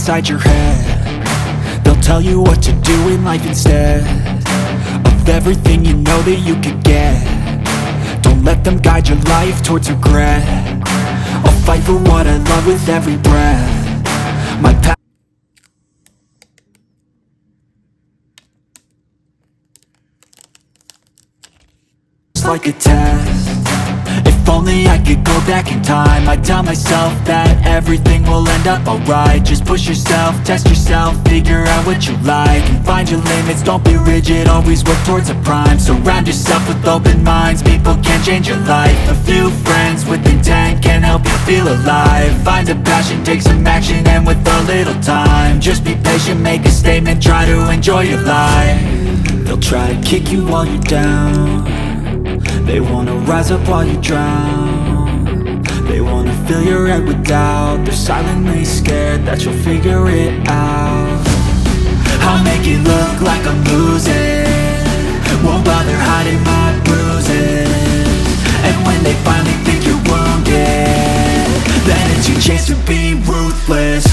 inside your head. They'll tell you what to do in life instead of everything you know that you could get. Don't let them guide your life towards regret. I'll fight for what I love with every breath. My path like a test. If only I could go back in time, I'd tell myself that everything will end up alright. Just push yourself, test yourself, figure out what you like, and find your limits, don't be rigid, always work towards a prime. Surround yourself with open minds, people can change your life. A few friends with intent can help you feel alive. Find a passion, take some action, and with a little time, just be patient, make a statement, try to enjoy your life. They'll try to kick you while you're down, they wanna rise up while you drown. They wanna fill your head with doubt. They're silently scared that you'll figure it out. I'll make it look like I'm losing, won't bother hiding my bruises. And when they finally think you're wounded, then it's your chance to be ruthless.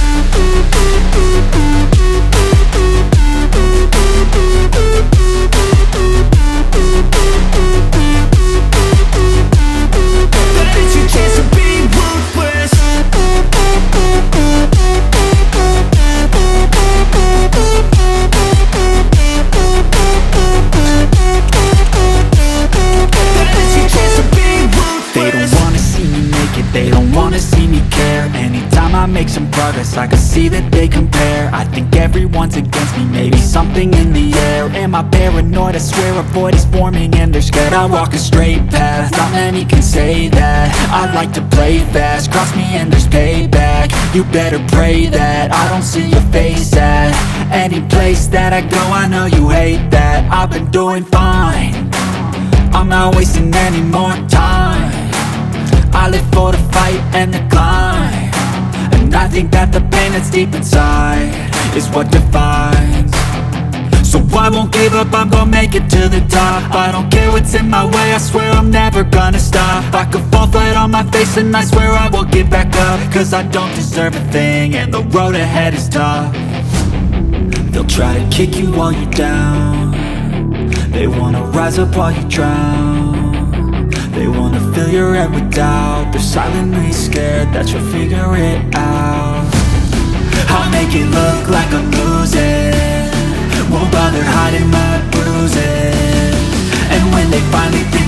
They don't wanna see me care. Anytime I make some progress, I can see that they compare. I think everyone's against me, maybe something in the air. Am I paranoid? I swear a void is forming and they're scared I walk a straight path. Not many can say that. I like to play fast, cross me and there's payback. You better pray that I don't see your face at any place that I go. I know you hate that. I've been doing fine, I'm not wasting any more time. I live for the fight and the climb, and I think that the pain that's deep inside is what defines. So I won't give up, I'm gonna make it to the top. I don't care what's in my way, I swear I'm never gonna stop. I could fall flat on my face and I swear I will get back up, cause I don't deserve a thing and the road ahead is tough. They'll try to kick you while you're down, they wanna rise up while you drown. They wanna fill your head with doubt. They're silently scared that you'll figure it out. I'll make it look like I'm losing, won't bother hiding my bruises. And when they finally think